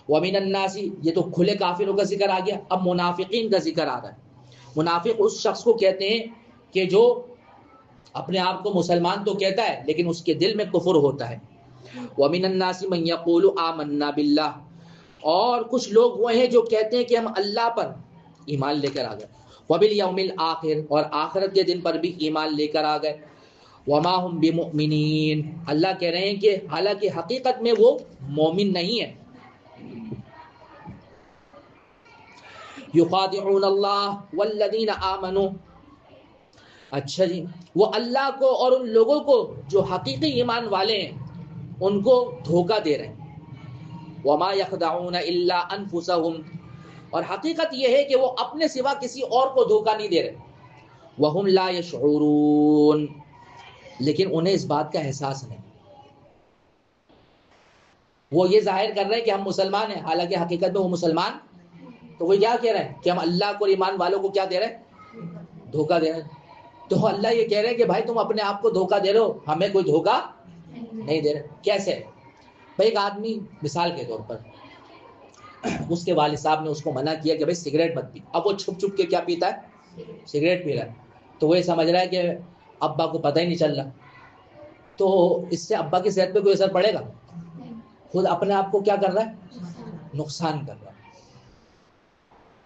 ومن الناس، یہ تو کھلے کافروں کا ذکر آ گیا، اب منافقین کا ذکر آ رہا ہے. منافق اس شخص کو کہتے ہیں کہ جو اپنے آپ کو مسلمان تو کہتا ہے لیکن اس کے دل میں کفر ہوتا ہے. ومن الناس من یقول آمنا باللہ، اور کچھ لوگ وہ ہیں جو کہتے ہیں کہ ہم اللہ پر ایمان لے کر آ گئے. وبالیوم الآخر، اور آخرت کے دن پر بھی ایمان لے کر آ گئے. وما هم بمؤمنین، اللہ کہہ رہے ہیں کہ حالانکہ حقیقت میں وہ مومن نہیں ہے. یخادعون اللہ والذین آمنوا، اچھا جی، وہ اللہ کو اور ان لوگوں کو جو حقیقی ایمان والے ہیں ان کو دھوکہ دے رہے ہیں. وما یخدعون الا انفسهم، اور حقیقت یہ ہے کہ وہ اپنے سوا کسی اور کو دھوکہ نہیں دے رہے. وهم لا یشعرون، لیکن انہیں اس بات کا احساس نہیں. وہ یہ ظاہر کر رہے ہیں کہ ہم مسلمان ہیں، حالانکہ حقیقت میں وہ مسلمان، تو وہ کیا کہہ رہے ہیں کہ ہم اللہ کو اور ایمان والوں کو کیا دے رہے ہیں؟ دھوکہ دے رہے ہیں. تو اللہ یہ کہہ رہے ہیں کہ بھائی تم اپنے آپ کو دھوکہ دے رہے ہو، ہمیں کوئی دھوکہ نہیں دے رہے. کیسے؟ بھائی ایک آدمی مثال کے طور پر اس کے والد صاحب نے اس کو منع کیا کہ بھائی سگریٹ مت پی. اب وہ چھپ چھپ کے کیا پیتا ہے؟ سگریٹ پی رہا ہے. تو وہ یہ سمجھ رہا ہے کہ ابا کو پتہ ہی نہیں چل رہا. تو اس سے ابا کی صحت پہ کوئی اثر پڑے گا؟ خود اپنے آپ کو کیا کر رہا ہے؟ نقصان کر رہا ہے.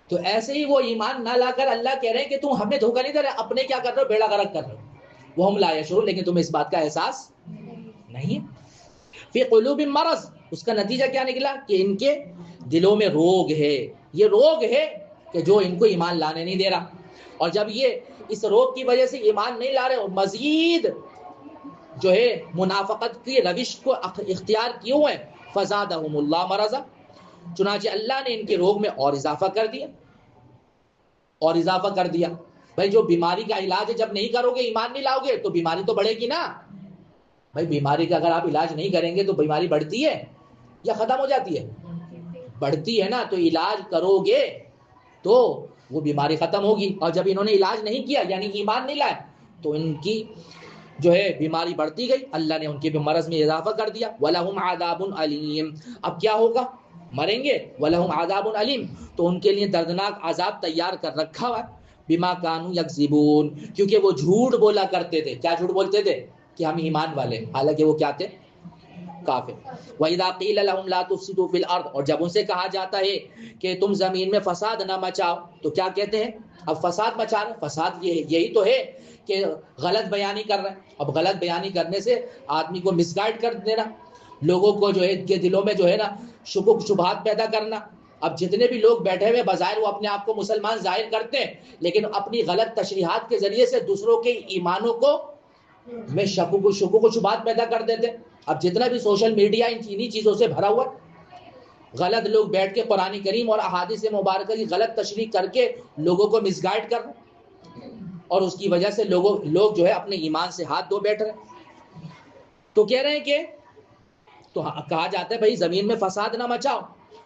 تو ایسے ہی وہ ایمان نہ لا کر اللہ کہہ رہے ہیں کہ تم ہمیں دھوکہ نہیں دے رہے، اپنے کیا کر رہے ہو؟ بیڑا غرق کر رہے ہو. وہ ہم لا یشعرون، لیکن تمہیں اس بات کا احساس نہیں ہے. فی قلوب مرض، اس کا نتیجہ کیا نکلا کہ ان کے دلوں میں روگ ہے. یہ روگ ہے کہ جو ان کو ایمان لانے نہیں دے رہا. اور جب یہ اس روگ کی وجہ سے ایمان نہیں لا رہے اور مزید جو ہے منافقت کی روش کو اختیار کیے ہوئے ہیں، فزادہم اللہ مرضا، چنانچہ اللہ نے ان کے روگ میں اور اضافہ کر دیا. اور اضافہ کر دیا. بھائی جو بیماری کا علاج ہے جب نہیں کرو گے، ایمان نہیں لاؤ گے تو بیماری تو بڑھے گی نا. بھائی بیماری کا اگر آپ علاج نہیں کریں گے تو بیماری بڑھتی ہے یا ختم ہو جاتی ہے؟ بڑھتی ہے نا. تو علاج کرو گے تو وہ بیماری ختم ہوگی. اور جب انہوں نے علاج نہیں کیا یعنی ایمان نہیں لائے تو ان کی جو ہے بیماری بڑھتی گئی. اللہ نے ان کے مرض میں اضافہ کر دیا. وَلَهُمْ عَذَابٌ عَلِيمٌ، اب کیا ہوگا؟ مریں گے. وَلَهُمْ عَذَابٌ عَلِيمٌ، تو ان کے لیے دردناک عذاب تیار کر رکھا ہوا ہے. بِمَا كَانُوا يَكْذِبُونَ، کیونکہ وہ جھوٹ بولا کرتے تھے. کیا جھوٹ بولتے تھے؟ کہ ہم ایمان والے، حالانکہ وہ کیا تھے؟ کافر. وَإِذَا قِيلَ لَهُمْ لَا تُفْسِدُوا فِي الْأَرْضِ، اور جب ان سے کہا جاتا ہے کہ تم زمین میں فساد نہ مچاؤ تو کیا کہتے ہیں؟ اب فساد مچا رہے. فساد یہی تو ہے کہ غلط بیانی کر رہے ہیں. اب غلط بیانی کرنے سے آدمی کو مس گائیڈ کر دینا، لوگوں کو جو ہے کے دلوں میں جو ہے نا شکوک شبہات پیدا کرنا. اب جتنے بھی لوگ بیٹھے ہوئے بظاہر وہ اپنے آپ کو مسلمان ظاہر کرتے ہیں لیکن اپنی غلط تشریحات کے ذریعے سے دوسروں کے ایمانوں کو میں شکوک و شبہات پیدا کر دیتے. اب جتنا بھی سوشل میڈیا انہی چیزوں سے بھرا ہوا، غلط لوگ بیٹھ کے قرآن کریم اور احادیث مبارکہ کی غلط تشریح کر کے لوگوں کو مس گائیڈ کر رہے، اور اس کی وجہ سے لوگ جو ہے اپنے ایمان سے ہاتھ دھو بیٹھ رہے. تو کہہ رہے ہیں کہ تو کہا جاتا ہے بھائی زمین میں فساد نہ مچاؤ.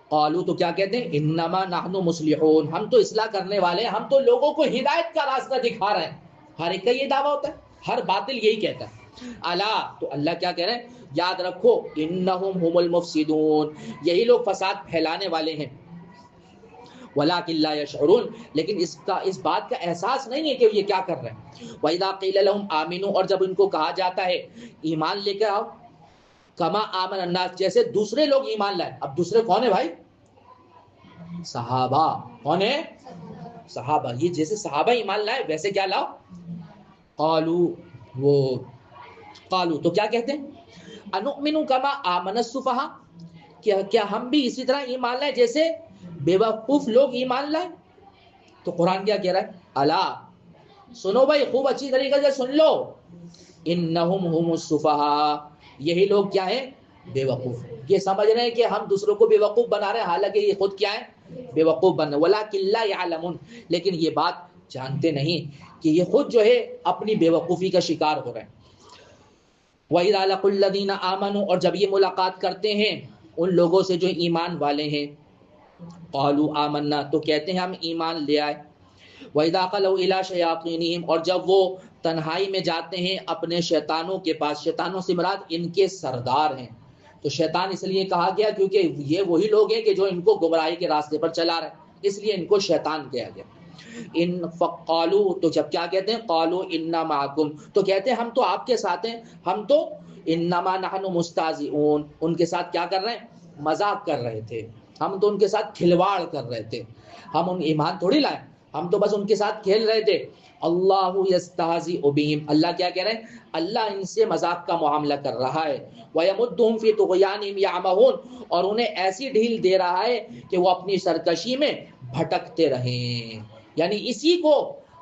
قالو، تو کیا کہتے ہیں؟ انما نحن مصلحون، ہم تو اصلاح کرنے والے ہیں، ہم تو لوگوں کو ہدایت کا راستہ دکھا رہے ہیں. ہر ایک کا یہ دعویٰ ہوتا ہے، ہر باطل یہی کہتا ہے. الا، تو اللہ کیا کہہ رہے ہیں؟ یاد رکھو، انہم هم المفسدون، یہی لوگ فساد پھیلانے والے ہیں. ولکن لا یشعرون، لیکن اس بات کا احساس نہیں ہے کہ یہ کیا کر رہے ہیں. وَإِذَا قِيلَ لَهُمْ آمِنُوا، اور جب ان کو کہا جاتا ہے ایمان لے کے آؤ، کما آمن الناس، جیسے دوسرے لوگ ایمان لائے. اب دوسرے کون ہے بھائی؟ صحابہ. کون ہے؟ صحابہ. یہ جیسے صحابہ ایمان لائے ویسے کیا لاؤ. قالو تو کیا کہتے ہیں؟ انؤمن کما آمن السفہاء، کیا ہم بھی اسی طرح ایمان لائے جیسے بے وقوف لوگ ایمان لائے. تو قرآن کیا کہہ رہا ہے؟ الا، سنو بھائی خوب اچھی طریقے سے سن لو، انہم هم السفہاء، یہی لوگ کیا ہیں؟ بے وقوف. یہ سمجھ رہے ہیں کہ ہم دوسروں کو بے وقوف بنا رہے ہیں، حالانکہ یہ خود کیا ہے؟ بے وقوف بن رہے. ولکن لا یعلمون، لیکن یہ بات جانتے نہیں کہ یہ خود جو ہے اپنی بے وقوفی کا شکار ہو رہے ہیں. وَإِذَا لَقُوا الَّذِينَ آمَنُوا، اور جب یہ ملاقات کرتے ہیں ان لوگوں سے جو ایمان والے ہیں، قالوا آمنا، تو کہتے ہیں ہم ایمان لے آئے. وَإِذَا خَلَوْا إِلَىٰ شَيَاطِينِهِمْ، اور جب وہ تنہائی میں جاتے ہیں اپنے شیطانوں کے پاس، شیطانوں سے مراد ان کے سردار ہیں، تو شیطان اس لیے کہا گیا کیونکہ یہ وہی لوگ ہیں کہ جو ان کو گمراہی کے راستے پر چلا رہے ہیں، اس لیے ان کو شیطان کہا گیا۔ ان فقالو، تو جب کیا کہتے ہیں، قالو انا معکم، تو کہتے ہیں ہم تو آپ کے ساتھ ہیں، ہم تو انما نحن مستہزئون، ان کے ساتھ کیا کر رہے ہیں، مذاق کر رہے تھے، ہم تو ان کے ساتھ کھلواڑ کر رہے تھے، ہم ان ایمان تھوڑی لائے، ہم تو بس ان کے ساتھ کھیل رہے تھے۔ اللہ یستہزئ بہم، اللہ کیا کہہ رہے ہیں، اللہ ان سے مذاق کا معاملہ کر رہا ہے۔ وَيَمُدُّهُمْ فِي طُغْيَانِهِمْ يَعْمَهُونَ، اور انہیں ایسی ڈھیل دے رہا ہے کہ وہ اپنی سرکشی میں بھٹکتے رہیں، یعنی اسی کو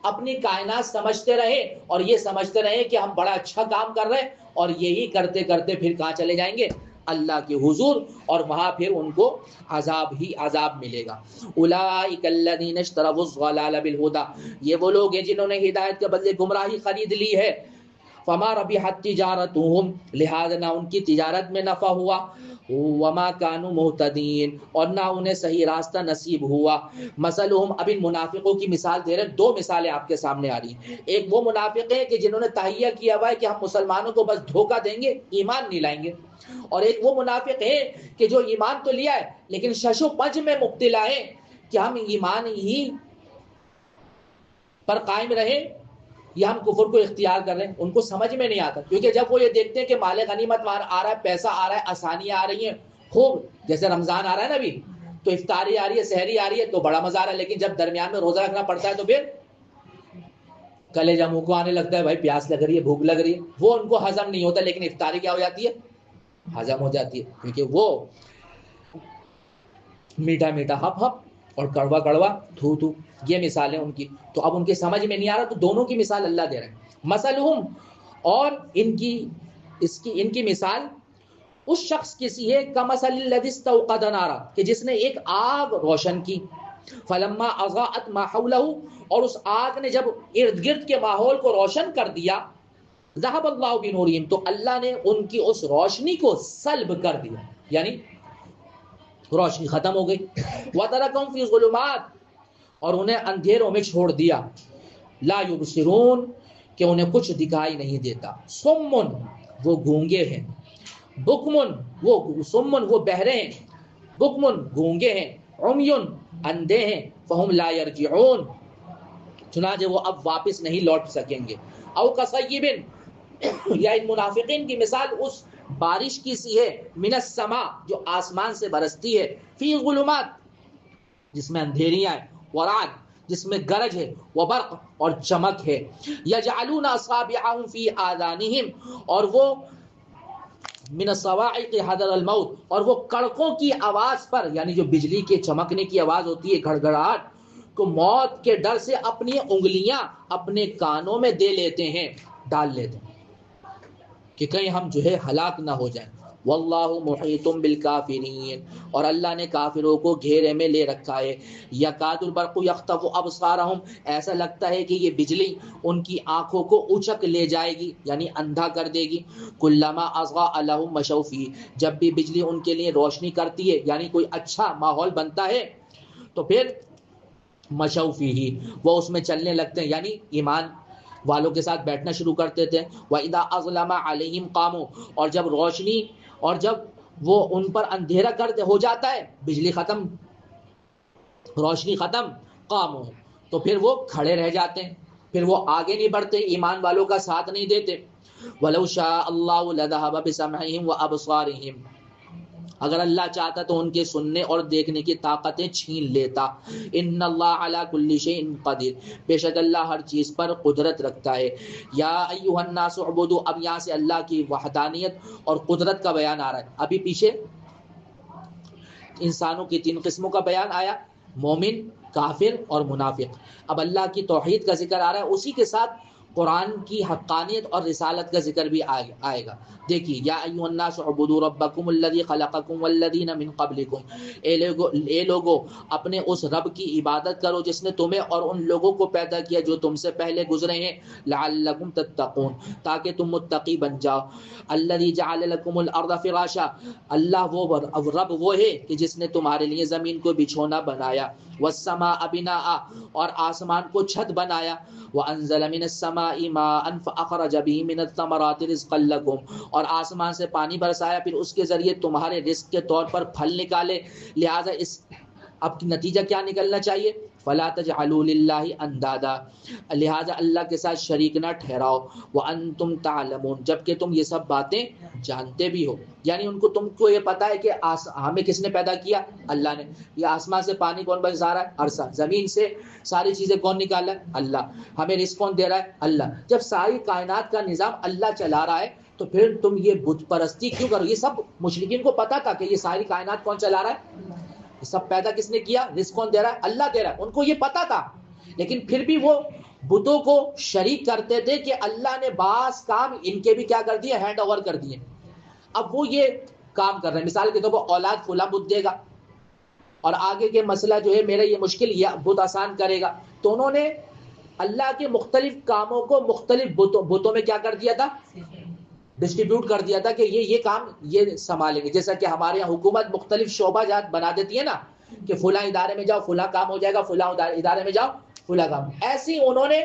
اپنی کائنات سمجھتے رہے اور یہ سمجھتے رہے کہ ہم بڑا اچھا کام کر رہے ہیں، اور یہی کرتے کرتے پھر کہاں چلے جائیں گے، اللہ کے حضور، اور وہاں پھر ان کو عذاب ہی عذاب ملے گا۔ اولئک الذین اشتروا الضلال بالہدی، یہ وہ لوگ ہیں جنہوں نے ہدایت کے بدلے گمراہی خرید لی ہے۔ فما ربحت تجارتهم، لہذا نہ ان کی تجارت میں نفع ہوا، وما كانوا مہتدین، اور نہ انہیں صحیح راستہ نصیب ہوا۔ مثلهم، اب ان منافقوں کی مثال دے رہے، دو مثالیں آپ کے سامنے آ رہی ہیں۔ ایک وہ منافق ہیں کہ جنہوں نے تہیہ کیا ہوا ہے کہ ہم مسلمانوں کو بس دھوکہ دیں گے، ایمان نہیں لائیں گے، اور ایک وہ منافق ہیں کہ جو ایمان تو لیا ہے لیکن شش و پنج میں مبتلا ہے کہ ہم ایمان ہی پر قائم رہیں یا ہم کفر کو اختیار کر رہے ہیں۔ ان کو سمجھ میں نہیں آتا، کیونکہ جب وہ یہ دیکھتے ہیں کہ مال غنیمت آ رہا ہے، پیسہ آ رہا ہے، آسانیاں آ رہی ہیں خوب، جیسے رمضان آ رہا ہے نا ابھی، تو افطاری آ رہی ہے، سحری آ رہی ہے، تو بڑا مزہ آ رہا ہے، لیکن جب درمیان میں روزہ رکھنا پڑتا ہے تو پھر کلیجہ منہ کو آنے لگتا ہے، بھائی پیاس لگ رہی ہے، بھوک لگ رہی ہے، وہ ان کو ہضم نہیں ہوتا، لیکن افطاری کیا ہو جاتی ہے، ہضم ہو جاتی ہے، کیونکہ وہ میٹھا میٹھا ہپ ہپ اور کڑوا کڑوا تھو تھو، یہ مثالیں ان کی۔ تو اب ان کے سمجھ میں نہیں آ رہا، تو دونوں کی مثال اللہ دے رہے ہیں۔ مثلہم، اور ان کی مثال اس شخص کی سی ہے کمثل الذی استوقد نارا، کہ جس نے ایک آگ روشن کی، فلما اضاءت ما حولہ، اور اس آگ نے جب ارد گرد کے ماحول کو روشن کر دیا، ذهب اللہ بنورہم، تو اللہ نے ان کی اس روشنی کو سلب کر دیا، یعنی روشنی ختم ہو گئی۔ وَتَرَكَهُمْ فِي ظُلُمَاتٍ، اور انہیں اندھیروں میں چھوڑ دیا، لا یبصرون، کہ انہیں کچھ دکھائی نہیں دیتا، صمٌ، وہ گونگے ہیں، بکمن، وہ سمن، وہ بہرے ہیں، بکمن، گونگے ہیں، عمیٌ، اندھے ہیں، فہم لا یرجعون، چنانچہ وہ اب واپس نہیں لوٹ سکیں گے۔ او کصیب، یا ان منافقین کی مثال اس بارش کی سی ہے، من السماء، جو آسمان سے برستی ہے، فی ظلمات، جس میں اندھیریاں ہیں، ورعد، جس میں گرج ہے، وبرق، اور چمک ہے، یجعلون اصابعهم فی آذانہم، اور وہ من الصواعق حذر الموت، اور وہ کڑکوں کی آواز پر، یعنی جو بجلی کے چمکنے کی آواز ہوتی ہے، گھڑگھڑاہٹ کو، موت کے ڈر سے اپنی انگلیاں اپنے کانوں میں دے لیتے ہیں، ڈال لیتے ہیں کہ کہیں ہم جو ہے ہلاک نہ ہو جائیں۔ واللہ محیط بالکافرین، اور اللہ نے کافروں کو گھیرے میں لے رکھا ہے۔ یکاد البرق یخطف ابصارہم، ایسا لگتا ہے کہ یہ بجلی ان کی آنکھوں کو اچک لے جائے گی، یعنی اندھا کر دے گی۔ کلما اضاء لہم مشوا فیہ، جب بھی بجلی ان کے لیے روشنی کرتی ہے، یعنی کوئی اچھا ماحول بنتا ہے، تو پھر مشوا فیہ، وہ اس میں چلنے لگتے ہیں، یعنی ایمان والوں کے ساتھ بیٹھنا شروع کرتے تھے۔ وَإِذَا أَظْلَمَ عَلَيْهِمْ قَامُوا، اور جب روشنی، اور جب وہ ان پر اندھیرا کر ہو جاتا ہے، بجلی ختم، روشنی ختم، قاموا، تو پھر وہ کھڑے رہ جاتے ہیں، پھر وہ آگے نہیں بڑھتے، ایمان والوں کا ساتھ نہیں دیتے۔ وَلَوْ شَاءَ اللَّهُ لَذَهَبَ بِسَمْعِهِمْ وَأَبْصَارِهِمْ، اگر اللہ چاہتا تو ان کے سننے اور دیکھنے کی طاقتیں چھین لیتا۔ ان اللہ علی کل شیء قدیر، بے شک اللہ ہر چیز پر قدرت رکھتا ہے۔ یا ایھا الناس اعبدوا، اب یہاں سے اللہ کی وحدانیت اور قدرت کا بیان آ رہا ہے۔ ابھی پیچھے انسانوں کی تین قسموں کا بیان آیا، مومن، کافر اور منافق۔ اب اللہ کی توحید کا ذکر آ رہا ہے، اسی کے ساتھ قرآن کی حقانیت اور رسالت کا ذکر بھی آئے گا۔ دیکھیے، یا ایھا الناس اعبدوا ربکم الذی خلقکم والذین من قبلکم، اے لوگو اپنے اس رب کی عبادت کرو جس نے تمہیں اور ان لوگوں کو پیدا کیا جو تم سے پہلے گزرے ہیں، لعلکم تتقون، تاکہ تم متقی بن جاؤ۔ الذی جعل لکم الارض فراشا، اللہ وہ رب وہ ہے کہ جس نے تمہارے لیے زمین کو بچھونا بنایا، والسماء بناء، اور آسمان کو چھت بنایا، وانزل من السماء السماء ماء فأخرج به من الثمرات رزقا لكم، اور آسمان سے پانی برسایا پھر اس کے ذریعے تمہارے رزق کے طور پر پھل نکالے. لہذا اس اب نتیجہ کیا نکلنا چاہیے؟ فلا تجعلوا للہ اندادا، لہذا اللہ کے ساتھ شریک نہ ٹھہراؤ. وانتم تعلمون، جبکہ تم یہ سب باتیں جانتے بھی ہو. یعنی تم کو یہ پتا ہے کہ ہمیں کس نے پیدا کیا؟ اللہ نے. یہ آسمان سے پانی کون برسا رہا ہے؟ عرصہ. زمین سے ساری چیزیں کون نکال رہا ہے؟ اللہ. ہمیں رزق کون دے رہا ہے؟ اللہ. جب ساری کائنات کا نظام اللہ چلا رہا ہے تو پھر تم یہ بت پرستی کیوں کرو؟ یہ سب مشرکین کو پتا تھا کہ یہ ساری کائنات کون چلا رہا ہے؟ یہ سب پیدا کس نے کیا؟ رزق کون دے رہا ہے؟ اللہ دے رہا ہے. ان کو یہ پتا تھا، لیکن پھر بھی وہ بتوں کو شریک کرتے تھے کہ اللہ نے بعض کام ان کے بھی کیا کر دیے؟ ہینڈ اوور کر دیے. اب وہ یہ کام کر رہے ہیں. مثال کے طور پر اولاد فلاں بت دے گا اور آگے کے مسئلہ جو ہے میرا یہ مشکل یہ بت آسان کرے گا. تو انہوں نے اللہ کے مختلف کاموں کو مختلف بتوں میں کیا کر دیا تھا؟ ڈسٹریبیوٹ کر دیا تھا کہ یہ کام یہ سنبھالیں گے. جیسا کہ ہمارے یہاں حکومت مختلف شعبہ جات بنا دیتی ہے نا کہ فلاں ادارے میں جاؤ فلاں کام ہو جائے گا، فلاں ادارے میں جاؤ فلاں کام. ایسے ہی انہوں نے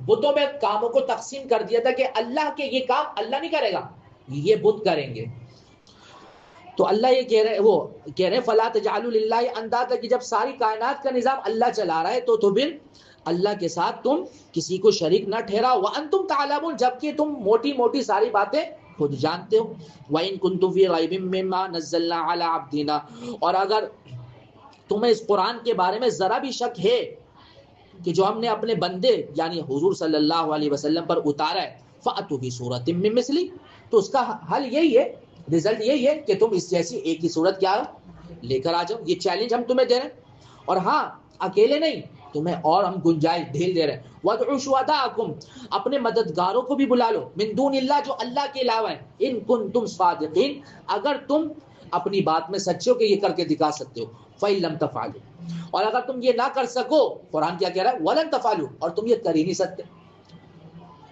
بتوں میں کاموں کو تقسیم کر دیا تھا کہ اللہ کے یہ کام اللہ نہیں کرے گا، یہ بت کریں گے. تو اللہ یہ کہہ رہے ہیں فلا تجعلوا للہ اندادا، کہ جب ساری کائنات کا نظام اللہ چلا رہا ہے تو پھر اللہ کے ساتھ تم کسی کو شریک نہ ٹھہراؤ. وانتم تعلمون، جبکہ تم موٹی موٹی ساری باتیں خود جانتے ہو. وَإِن كُنتُمْ فِي رَيْبٍ مِّمَّا نَزَّلْنَا عَلَىٰ عَبْدِنَا، اور اگر تمہیں اس قرآن کے بارے میں ذرا بھی شک ہے کہ جو ہم نے اپنے بندے یعنی حضور صلی اللہ علیہ وسلم پر اتارا ہے، فَأْتُوا بِسُورَةٍ مِّن مِّثْلِهِ، تو اس کا حل یہی ہے، رزلٹ یہی ہے کہ تم اس جیسی ایک ہی صورت کیا لے کر آ جاؤ. یہ چیلنج ہم تمہیں دے رہے ہیں. اور ہاں اکیلے نہیں، تمہیں اور ہم گنجائش ڈھیل دے رہے ہیں. وَادْعُوا شُهَدَاءَكُمْ، اپنے مددگاروں کو بھی بلا لو، من دون اللہ، جو اللہ کے علاوہ ہیں، ان کنتم صادقین، اگر تم اپنی بات میں سچے ہو کہ یہ کر کے دکھا سکتے ہو. فَإِن لَمْ تَفْعَلُوا، اور اگر تم یہ نہ کر سکو، قرآن کیا کہہ رہا ہے؟ وَلَن تَفْعَلُوا، اور تم یہ کر ہی نہیں سکتے.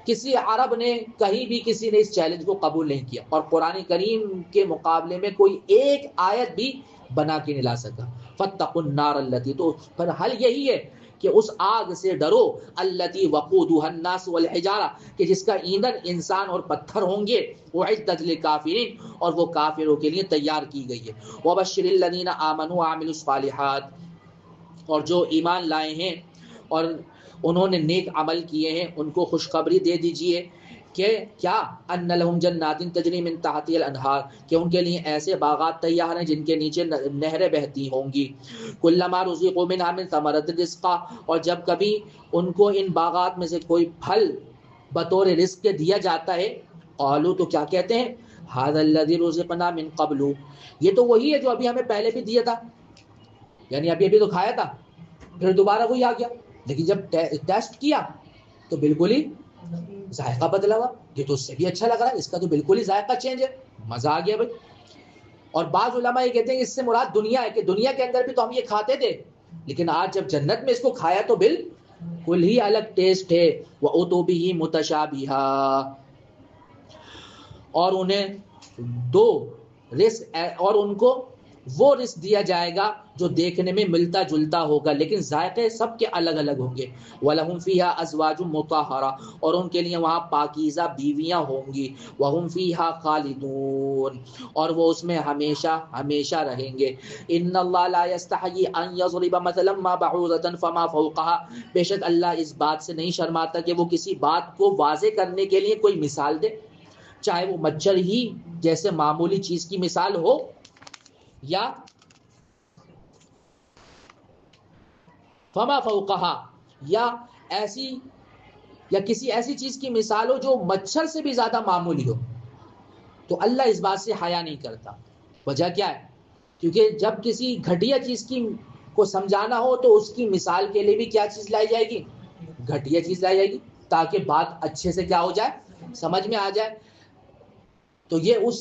کسی عرب نے کہیں بھی کسی نے اس چیلنج کو قبول نہیں کیا، اور قرآن کریم کے مقابلے میں کوئی ایک آیت بھی بنا کے نہیں لا سکا. فَاتَّقُوا النَّارَ الَّتِي، تو پھر حل یہی ہے کہ اس آگ سے ڈرو، الَّتِي وَقُودُهَا النَّاسُ وَالْحِجَارَةُ، کہ جس کا ایندھن انسان اور پتھر ہوں گے. وَعِدَّتْ لِلْكَافِرِينَ، اور وہ کافروں کے لیے تیار کی گئی ہے. وَبَشِّرِ الَّذِينَ آمَنُوا وَعَمِلُوا الصَّالِحَاتِ، اور جو ایمان لائے ہیں اور انہوں نے نیک عمل کیے ہیں ان کو خوشخبری دے دیجئے کہ کیا؟ ان لہم جنات تجری من تحتها الانہار، کہ ان کے لیے ایسے باغات تیار ہیں جن کے نیچے نہریں بہتی ہوں گی. کلما رزقوا منها من ثمرۃ رزقا، اور جب کبھی ان کو ان باغات میں سے کوئی پھل بطور رزق کے دیا جاتا ہے، قالوا، تو کیا کہتے ہیں؟ ھذا الذی رزقنا من قبل، یہ تو وہی ہے جو ابھی ہمیں پہلے بھی دیا تھا، یعنی ابھی تو کھایا تھا پھر دوبارہ وہی آ گیا. لیکن جب ٹیسٹ کیا تو بالکل ہی ذائقہ بدلا ہوا، یہ تو اس سے بھی اچھا لگ رہا ہے، اس کا تو بالکل ہی ذائقہ چینج ہے، مزہ آ گیا بھائی. اور بعض علماء یہ کہتے ہیں اس سے مراد دنیا ہے، کہ دنیا کے اندر بھی تو ہم یہ کھاتے تھے، لیکن آج جب جنت میں اس کو کھایا تو بالکل ہی الگ ٹیسٹ ہے. وَأُتُوا بِهِ مُتَشَابِهًا، اور انہیں دو رزق، اور ان کو وہ رزق دیا جائے گا جو دیکھنے میں ملتا جلتا ہوگا لیکن ذائقے سب کے الگ الگ ہوں گے. وَلَهُمْ فِيهَا أَزْوَاجٌ مُطَهَّرَةٌ، اور ان کے لیے وہاں پاکیزہ بیویاں ہوں گی. وَهُمْ فِيهَا خَالِدُونَ، اور وہ اس میں ہمیشہ ہمیشہ رہیں گے. إِنَّ اللَّهَ لَا يَسْتَحْيِي أَن يَضْرِبَ مَثَلًا مَّا بَعُوضَةً فَمَا فَوْقَهَا، بے شک اللہ اس بات سے نہیں شرماتا کہ وہ کسی بات کو واضح کرنے کے لیے کوئی مثال دے، چاہے وہ مچھر ہی جیسے معمولی چیز کی مثال ہو، یا فما فوقها، یا کسی ایسی چیز کی مثال ہو جو مچھر سے بھی زیادہ معمولی ہو. تو اللہ اس بات سے حیا نہیں کرتا. وجہ کیا ہے؟ کیونکہ جب کسی گھٹیا چیز کو سمجھانا ہو تو اس کی مثال کے لیے بھی کیا چیز لائی جائے گی؟ گھٹیا چیز لائی جائے گی، تاکہ بات اچھے سے کیا ہو جائے؟ سمجھ میں آ جائے. تو یہ اس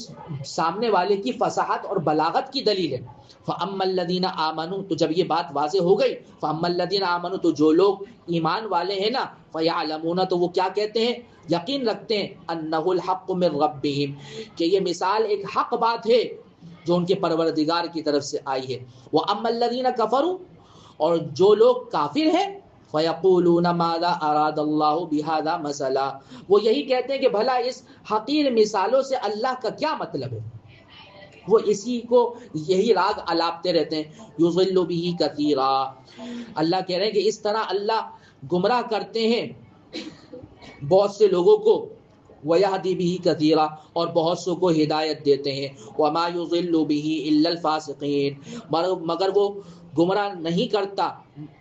سامنے والے کی فصاحت اور بلاغت کی دلیل ہے. فَأَمَّا الَّذِينَ آمَنُوا، تو جب یہ بات واضح ہو گئی، فَأَمَّا الَّذِينَ آمَنُوا، تو جو لوگ ایمان والے ہیں نا، فَيَعْلَمُونَ، تو وہ کیا کہتے ہیں؟ یقین رکھتے ہیں، أَنَّهُ الْحَقُّ مِنْ رَبِّهِمْ، کہ یہ مثال ایک حق بات ہے جو ان کے پروردگار کی طرف سے آئی ہے. وَأَمَّا الَّذِينَ كَفَرُوا، اور جو لوگ کافر ہیں، فَيَقُولُونَ مَاذَا أَرَادَ اللَّهُ بِهَذَا مَثَلًا، وہ یہی کہتے ہیں کہ بھلا اس حقیر مثالوں سے اللہ کا کیا مطلب ہے. وہ اسی کو یہی راگ الاپتے رہتے ہیں. یضل به کثیرا، اللہ کہہ رہے ہیں کہ اس طرح اللہ گمراہ کرتے ہیں بہت سے لوگوں کو، وَيَهْدِي بِهِ كَثِيرًا، اور بہت سو کو ہدایت دیتے ہیں. وَمَا يُضِلُّ بِهِ إِلَّا الْفَاسِقِينَ، مگر وہ گمراہ نہیں کرتا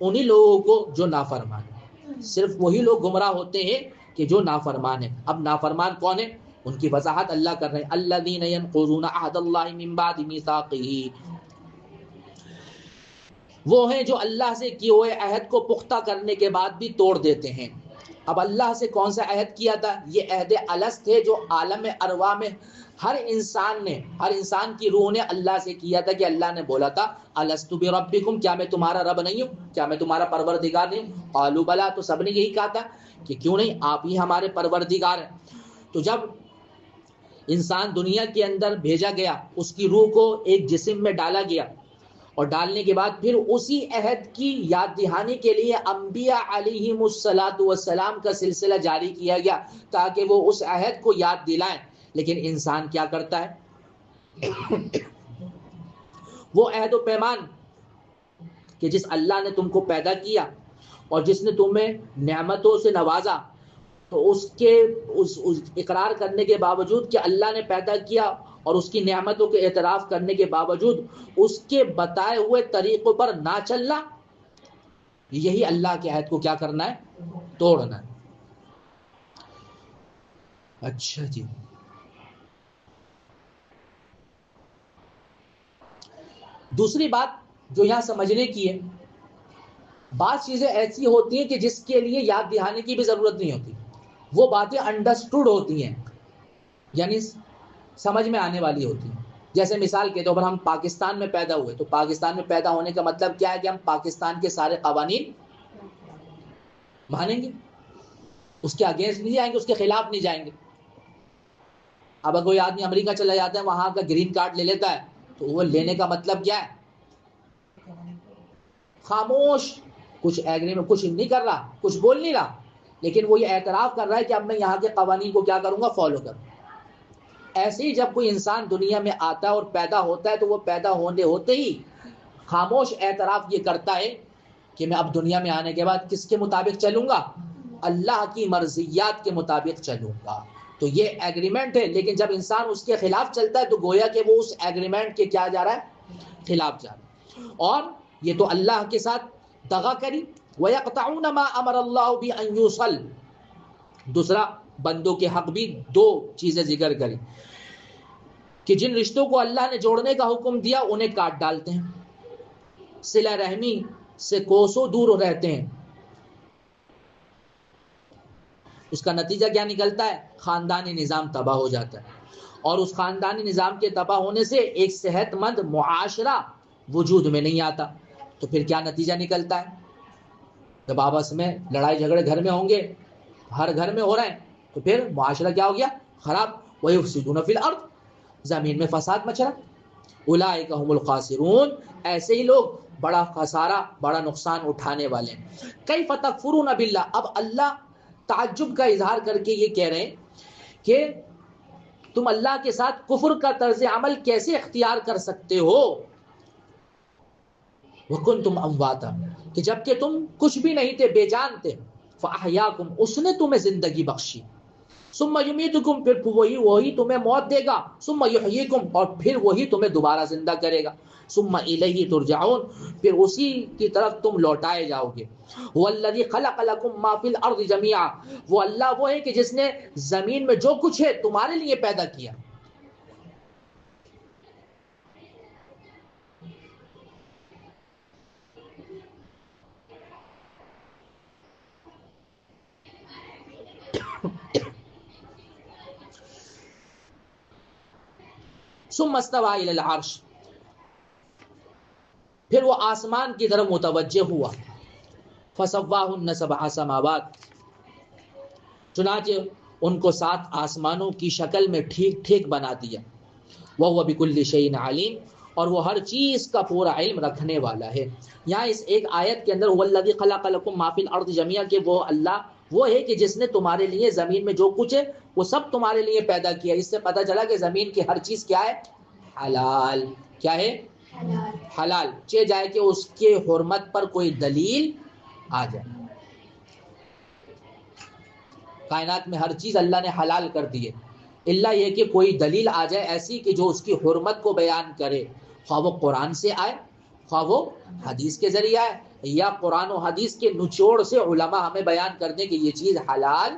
انہی لوگوں کو جو نافرمان ہیں. صرف وہی لوگ گمراہ ہوتے ہیں کہ جو نافرمان ہیں. اب نافرمان کون ہیں؟ ان کی وضاحت اللہ کر رہے ہیں. الَّذِينَ يَنقُضُونَ عَهْدَ اللَّهِ مِن بَعْدِ مِيثَاقِهِ، وہ ہیں جو اللہ سے کیے ہوئے عہد کو پختہ کرنے کے بعد بھی توڑ دیتے ہیں. اب اللہ سے کون سا عہد کیا تھا؟ یہ عہد الست ہے جو عالم ارواح میں ہر انسان کی روح نے اللہ سے کیا تھا، کہ اللہ نے بولا تھا الست بربکم، کیا میں تمہارا رب نہیں ہوں، کیا میں تمہارا پروردگار نہیں ہوں؟ قالوا بلا، تو سب نے یہی کہا تھا کہ کیوں نہیں، آپ ہی ہمارے پروردگار ہیں. تو جب انسان دنیا کے اندر بھیجا گیا، اس کی روح کو ایک جسم میں ڈالا گیا، اور ڈالنے کے بعد پھر اسی عہد کی یاد دہانی کے لیے انبیاء علیہم السلام کا سلسلہ جاری کیا گیا تاکہ وہ اس عہد کو یاد دلائیں. لیکن انسان کیا کرتا ہے؟ وہ عہد و پیمان کہ جس اللہ نے تم کو پیدا کیا اور جس نے تمہیں نعمتوں سے نوازا، تو اس اقرار کرنے کے باوجود کہ اللہ نے پیدا کیا اور اس کی نعمتوں کے اعتراف کرنے کے باوجود اس کے بتائے ہوئے طریقوں پر نہ چلنا، یہی اللہ کے عہد کو کیا کرنا ہے؟ توڑنا ہے. اچھا جی، دوسری بات جو یہاں سمجھنے کی ہے، بعض چیزیں ایسی ہوتی ہیں کہ جس کے لیے یاد دہانے کی بھی ضرورت نہیں ہوتی، وہ باتیں انڈرسٹوڈ ہوتی ہیں، یعنی سمجھ میں آنے والی ہوتی ہیں. جیسے مثال کے طور پر ہم پاکستان میں پیدا ہوئے، تو پاکستان میں پیدا ہونے کا مطلب کیا ہے؟ کہ ہم پاکستان کے سارے قوانین مانیں گے، اس کے اگینسٹ نہیں جائیں گے، اس کے خلاف نہیں جائیں گے. اب اگر کوئی آدمی امریکہ چلا جاتا ہے، وہاں کا گرین کارڈ لے لیتا ہے، تو وہ لینے کا مطلب کیا ہے؟ خاموش، کچھ ایگریمنٹ، کچھ نہیں کر رہا، کچھ بول نہیں رہا، لیکن وہ یہ اعتراف کر رہا ہے کہ اب میں یہاں کے قوانین کو کیا کروں گا؟ فالو کروں. ایسے ہی جب کوئی انسان دنیا میں آتا ہے اور پیدا ہوتا ہے، تو وہ پیدا ہوتے ہی خاموش اعتراف یہ کرتا ہے کہ میں اب دنیا میں آنے کے بعد کس کے مطابق چلوں گا؟ اللہ کی مرضیات کے مطابق چلوں گا. تو یہ ایگریمنٹ ہے، لیکن جب انسان اس کے خلاف چلتا ہے تو گویا کہ وہ اس ایگریمنٹ کے کیا جا رہا ہے؟ خلاف جا رہا ہے. اور یہ تو اللہ کے ساتھ دغا کری. وَيَقْطَعُونَ مَا أَمَرَ اللَّهُ بِأَن يُوصَلَ، دوسرا بندوں کے حق بھی دو چیزیں ذکر کری کہ جن رشتوں کو اللہ نے جوڑنے کا حکم دیا انہیں کاٹ ڈالتے ہیں، صلہ رحمی سے کوسوں دور رہتے ہیں. اس کا نتیجہ کیا نکلتا ہے؟ خاندانی نظام تباہ ہو جاتا ہے، اور اس خاندانی نظام کے تباہ ہونے سے ایک صحت مند معاشرہ وجود میں نہیں آتا. تو پھر کیا نتیجہ نکلتا ہے؟ جب آپس میں لڑائی جھگڑے گھر میں ہوں گے، ہر گھر میں ہو رہے ہیں، تو پھر معاشرہ کیا ہو گیا؟ خراب. وَيُفْسِدُونَ فِي الْأَرْضِ، زمین میں فساد مچ رہا. اولئک هم الخاسرون، ایسے ہی لوگ بڑا خسارہ، بڑا نقصان اٹھانے والے ہیں. کیف تکفرون باللہ، اب اللہ تعجب کا اظہار کر کے یہ کہہ رہے ہیں کہ تم اللہ کے ساتھ کفر کا طرز عمل کیسے اختیار کر سکتے ہو؟ وَكُنْتُمْ أَمْوَاتًا، کہ جبکہ تم کچھ بھی نہیں تھے، بے جان تھے. فَأَحْيَاكُمْ، اس نے تمہیں زندگی بخشی. ثُمَّ يُمِيتُكُمْ، پھر وہی تمہیں موت دے گا. ثُمَّ يُحْيِيكُمْ، اور پھر وہی تمہیں دوبارہ زندہ کرے گا. ثُمَّ إِلَيْهِ تُرْجَعُونَ، پھر اسی کی طرف تم لوٹائے جاؤ گے. وَالَّذِي خَلَقَ لَكُم مَّا فِي الْأَرْضِ جَمِيعًا، وہ اللہ وہ ہے کہ جس نے زمین میں جو کچھ ہے تمہارے لیے پیدا کیا. ثم استوى الى العرش، پھر وہ آسمان کی طرف متوجہ ہوا. فسواهن سبع سماوات، چنانچہ ان کو 7 آسمانوں کی شکل میں ٹھیک ٹھیک بنا دیا. وهو بكل شيء عليم، اور وہ ہر چیز کا پورا علم رکھنے والا ہے. یہاں اس ایک آیت کے اندر والذی خلق لکم ما فی الارض جمیعا کہ وہ اللہ وہ ہے کہ جس نے تمہارے لیے زمین میں جو کچھ ہے وہ سب تمہارے لیے پیدا کیا. اس سے پتہ چلا کہ زمین کی ہر چیز کیا ہے؟ حلال. کیا ہے؟ حلال. چاہے جائے کہ اس کے حرمت پر کوئی دلیل آ جائے. کائنات میں ہر چیز اللہ نے حلال کر دی ہے، اللہ یہ کہ کوئی دلیل آ جائے ایسی کہ جو اس کی حرمت کو بیان کرے، خواہ وہ قرآن سے آئے خواہ وہ حدیث کے ذریعے آئے، یا قرآن و حدیث کے نچوڑ سے علماء ہمیں بیان کر دیں کہ یہ چیز حلال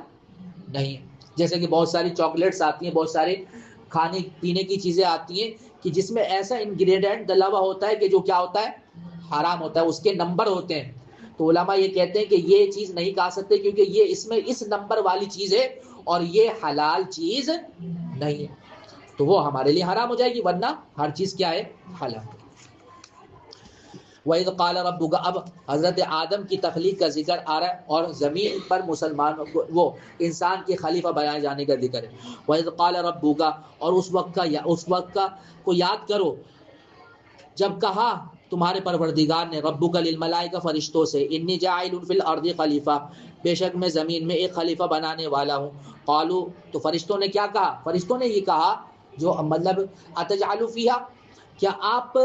نہیں ہے. جیسے کہ بہت ساری چاکلیٹس آتی ہیں، بہت سارے کھانے پینے کی چیزیں آتی ہیں کہ جس میں ایسا انگریڈینٹ ڈلا ہوا ہوتا ہے کہ جو کیا ہوتا ہے؟ حرام ہوتا ہے. اس کے نمبر ہوتے ہیں، تو علماء یہ کہتے ہیں کہ یہ چیز نہیں کھا سکتے کیونکہ یہ اس میں اس نمبر والی چیز ہے اور یہ حلال چیز نہیں ہے، تو وہ ہمارے لیے حرام ہو جائے گی، ورنہ ہر چیز کیا ہے؟ حلال. وَإِذْ قَالَ رَبُّكَ اب حضرت آدم کی تخلیق کا ذکر آ رہا ہے اور زمین پر مسلمانوں کو وہ انسان کے خلیفہ بنائے جانے کا ذکر ہے. وَإِذْ قَالَ رَبُّكَ اور اس وقت کا کو یاد کرو جب کہا تمہارے پروردگار نے ربک للملائکہ فرشتوں سے انی جاعل فی الارض خلیفہ بے شک میں زمین میں ایک خلیفہ بنانے والا ہوں. قالوا تو فرشتوں نے کیا کہا؟ فرشتوں نے یہ کہا جو مطلب اتجعل فیہا کیا آپ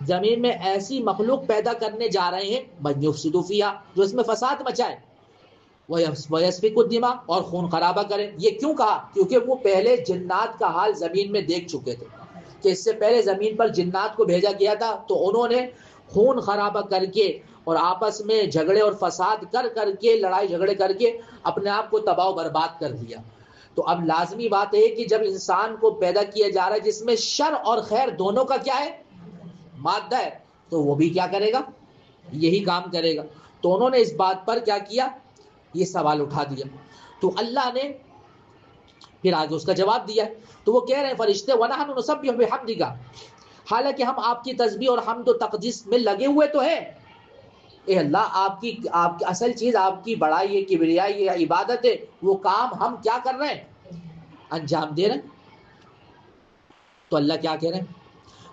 زمین میں ایسی مخلوق پیدا کرنے جا رہے ہیں من یفسد فیہا جو اس میں فساد مچائے ویسفک الدماء اور خون خرابہ کرے. یہ کیوں کہا؟ کیونکہ وہ پہلے جنات کا حال زمین میں دیکھ چکے تھے کہ اس سے پہلے زمین پر جنات کو بھیجا گیا تھا تو انہوں نے خون خرابہ کر کے اور آپس میں جھگڑے اور فساد کر کے لڑائی جھگڑے کر کے اپنے آپ کو تباہ و برباد کر دیا. تو اب لازمی بات ہے کہ جب انسان کو پیدا کیا جا رہا ہے جس میں شر اور خیر دونوں کا کیا ہے؟ مادہ ہے، تو وہ بھی کیا کرے گا؟ یہی کام کرے گا. تو انہوں نے اس بات پر کیا کیا؟ یہ سوال اٹھا دیا. تو اللہ نے پھر آگے اس کا جواب دیا. تو وہ کہہ رہے ہیں فرشتے وَنَحْنُ نُسَبِّحُ بِحَمْدِكَ حالانکہ ہم آپ کی تسبیح اور حمد و تقدیس میں لگے ہوئے تو ہیں. اے اللہ آپ کی اصل چیز آپ کی بڑائی ہے، کبریائی ہے، عبادت ہے، وہ کام ہم کیا کر رہے ہیں؟ انجام دے رہے ہیں. تو اللہ کیا کہہ رہے ہیں؟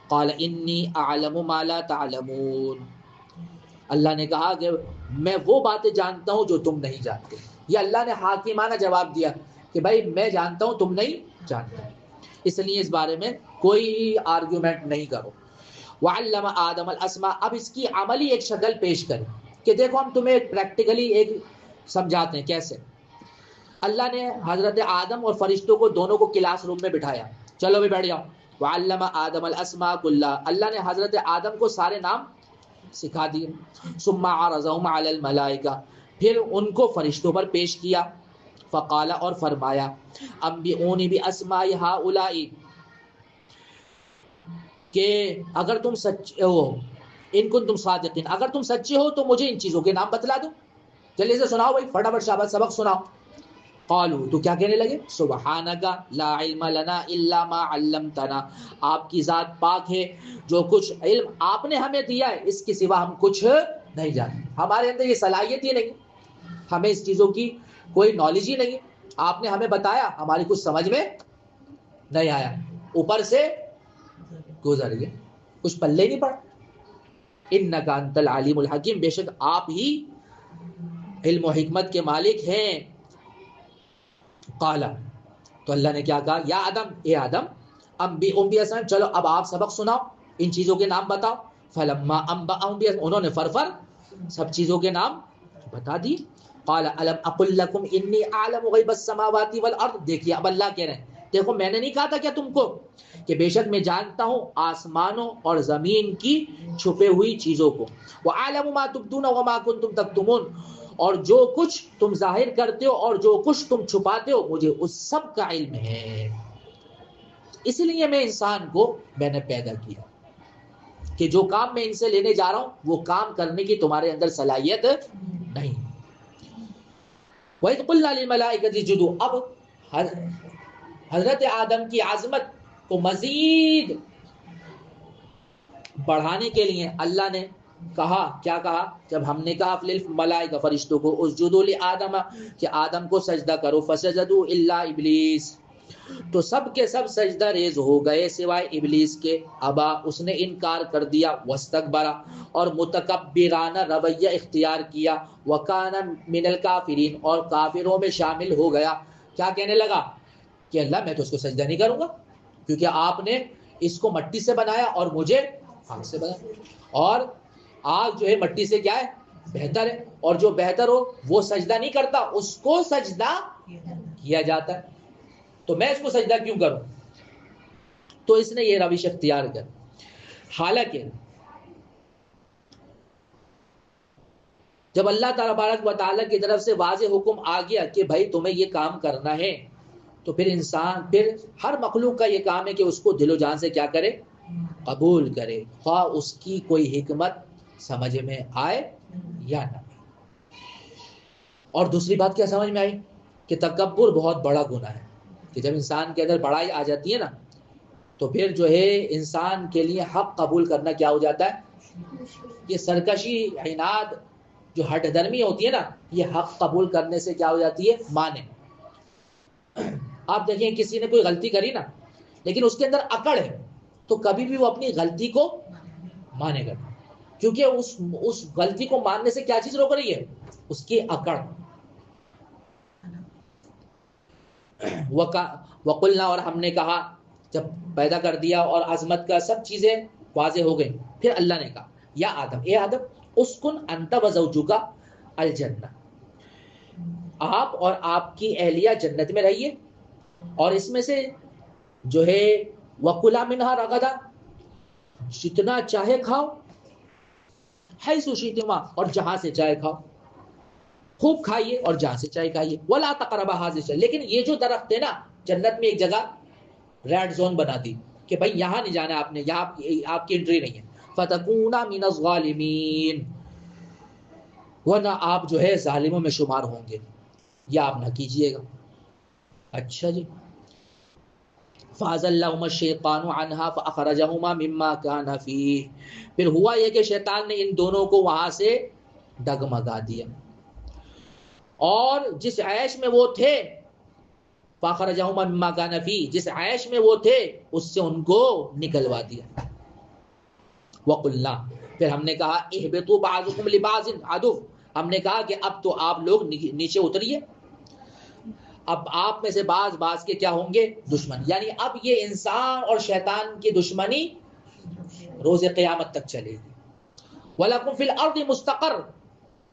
قال انی اعلم ما لا تعلمون اللہ نے کہا کہ میں وہ باتیں جانتا ہوں جو تم نہیں جانتے. یہ اللہ نے حاکمانہ جواب دیا کہ بھائی میں جانتا ہوں تم نہیں جانتے، اس لیے اس بارے میں کوئی آرگیومنٹ نہیں کرو. وعلم آدم الاسماء اب اس کی عملی ایک شکل پیش کریں کہ دیکھو ہم تمہیں پریکٹیکلی ایک سمجھاتے ہیں کیسے. اللہ نے حضرت آدم اور فرشتوں کو دونوں کو کلاس روم میں بٹھایا، چلو بھی بیٹھ جاؤ. وعلم آدم الاسماء كلها اللہ نے حضرت آدم کو سارے نام سکھا دیے. ثم عرضهم على الملائکہ پھر ان کو فرشتوں پر پیش کیا. فقال اور فرمایا انبئونی باسماء هؤلاء کہ اگر تم سچے ہو ان کنتم صادقین اگر تم سچے ہو تو مجھے ان چیزوں کے نام بتلا دو. جلدی سے سناؤ بھائی، فٹافٹ شاباش سبق سناؤ. قالوا تو کیا کہنے لگے؟ سبحانک لا علم لنا الا ما علمتنا آپ کی ذات پاک ہے، جو کچھ علم آپ نے ہمیں دیا ہے اس کے سوا ہم کچھ نہیں جانتے. ہمارے اندر یہ صلاحیت ہی نہیں، ہمیں اس چیزوں کی کوئی نالج ہی نہیں. آپ نے ہمیں بتایا، ہماری کچھ سمجھ میں نہیں آیا، اوپر سے گزر گئے، کچھ پلے نہیں پڑا. انک انت العلیم الحکیم بے شک آپ ہی علم و حکمت کے مالک ہیں. قال تو اللہ نے کیا کہا؟ یا آدم اے آدم انبئهم چلو اب آپ سبق سناؤ، ان چیزوں کے نام بتاؤ. فلما انبئهم انہوں نے فرفر سب چیزوں کے نام بتا دی. قال الم اقل لكم انی اعلم غیب السماوات والارض دیکھیے اب اللہ کہہ رہے ہیں دیکھو میں نے نہیں کہا تھا کیا تم کو کہ بے شک میں جانتا ہوں آسمانوں اور زمین کی چھپے ہوئی چیزوں کو. وَأَعْلَمُ مَا تُبْدُونَ وَمَا كُنْتُمْ تَكْتُمُونَ اور جو کچھ تم ظاہر کرتے ہو اور جو کچھ تم چھپاتے ہو مجھے اس سب کا علم ہے. اس لیے میں انسان کو میں نے پیدا کیا کہ جو کام میں ان سے لینے جا رہا ہوں وہ کام کرنے کی تمہارے اندر صلاحیت نہیں. وَإِذْ قُلْنَا لِلْمَلَائِكَةِ اسْجُدُوا اب حضرت آدم کی عظمت کو مزید بڑھانے کے لیے اللہ نے کہا کیا کہا؟ جب ہم نے کہا ملائکہ فرشتوں کو اسجدوا لآدم کہ آدم کو سجدہ کرو، فسجدوا الا ابلیس تو سب کے سب سجدہ ریز ہو گئے سوائے ابلیس کے، ابا، اس نے انکار کر دیا، واستکبر، اور متکبرانہ رویہ اختیار کیا، وکان من الکافرین، اور کافروں میں شامل ہو گیا۔ کیا کہنے لگا کہ اللہ میں تو اس کو سجدہ نہیں کروں گا، کیونکہ آپ نے اس کو مٹی سے بنایا اور مجھے آگ سے بنایا، اور آگ جو ہے مٹی سے کیا ہے، بہتر ہے، اور جو بہتر ہو وہ سجدہ نہیں کرتا، اس کو سجدہ کیا جاتا ہے، تو میں اس کو سجدہ کیوں کروں؟ تو اس نے یہ روش اختیار کر۔ حالانکہ جب اللہ تبارک و تعالیٰ کی طرف سے واضح حکم آ گیا کہ بھائی تمہیں یہ کام کرنا ہے، تو پھر انسان، پھر ہر مخلوق کا یہ کام ہے کہ اس کو دل و جان سے کیا کرے، قبول کرے، خواہ اس کی کوئی حکمت سمجھ میں آئے یا نہ۔ اور دوسری بات کیا سمجھ میں آئی کہ تکبر بہت بڑا گناہ ہے، کہ جب انسان کے اندر بڑائی آ جاتی ہے نا، تو پھر جو ہے انسان کے لیے حق قبول کرنا کیا ہو جاتا ہے، یہ سرکشی، عناد، جو ہٹ درمی ہوتی ہے نا، یہ حق قبول کرنے سے کیا ہو جاتی ہے، مانے۔ آپ دیکھیں کسی نے کوئی غلطی کری نا، لیکن اس کے اندر اکڑ ہے، تو کبھی بھی وہ اپنی غلطی کو مانے گا، کیونکہ اس غلطی کو ماننے سے کیا چیز روک رہی ہے، اس کی اکڑ۔ وقلنا، اور ہم نے کہا، جب پیدا کر دیا اور عظمت کا سب چیزیں واضح ہو گئی، پھر اللہ نے کہا یا آدم، اے آدم، اسکن انت وزوجک الجنہ، آپ اور آپ کی اہلیہ جنت میں رہیے، اور اس میں سے جو ہے وَكُلَا مِنْهَا رَغَدًا، جتنا چاہے کھاؤ، حَيْثُ شِئْتُمَا، اور جہاں سے چاہے کھاؤ، خوب کھائیے اور جہاں سے چاہے کھائیے، وَلَا تَقْرَبَا هَٰذِهِ الشَّجَرَةَ، لیکن یہ جو درخت ہے نا، جنت میں ایک جگہ ریڈ زون بنا دی کہ بھائی یہاں نہیں جانا آپ نے، یہاں آپ کی انٹری نہیں ہے، فَتَكُونَ مِنَ الظَّالِمِينَ، ورنہ آپ جو ہے ظالموں میں شمار ہوں گے، یا آپ نہ کیجئے گا۔ اچھا جی، فَأَزَلَّهُمَا الشَّيْطَانُ عَنْهَا فَأَخْرَجَهُمَا مِمَّا كَانَ فِيهِ، پھر ہوا یہ کہ شیطان نے ان دونوں کو وہاں سے ڈگمگا دیا، اور جس عیش میں وہ تھے، فَأَخْرَجَهُمَا مِمَّا كَانَ فِيهِ، جس عیش میں وہ تھے اس سے ان کو نکلوا دیا۔ وَقُلْنَا، پھر ہم نے کہا اِهْبِطُوا بَعْضُكُمْ لِبَعْضٍ عَدُوٌّ، ہم نے کہا کہ اب تو آپ لوگ نیچے اتریے، اب آپ میں سے بعض کے کیا ہوں گے، دشمن، یعنی اب یہ انسان اور شیطان کی دشمنی روز قیامت تک چلے گی۔ وَلَكُمْ فِي الْأَرْضِ مُسْتَقَرٌّ،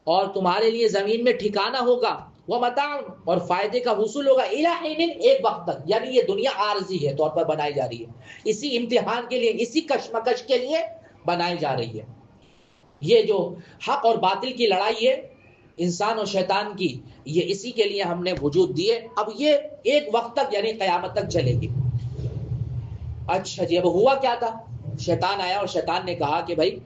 اور تمہارے لیے زمین میں ٹھکانہ ہوگا، وَمَتَاعٌ، اور فائدے کا حصول ہوگا، إِلَىٰ حِینٍ، ایک وقت تک، یعنی یہ دنیا عارضی ہے طور پر بنائی جا رہی ہے، اسی امتحان کے لیے، اسی کشمکش کے لیے بنائی جا رہی ہے۔ یہ جو حق اور باطل کی لڑائی ہے انسان اور شیطان کی، یہ اسی کے لیے ہم نے وجود دیے، اب یہ ایک وقت تک یعنی قیامت تک چلے گی۔ اچھا جی، اب ہوا کیا تھا، شیطان آیا اور شیطان نے کہا کہ بھائی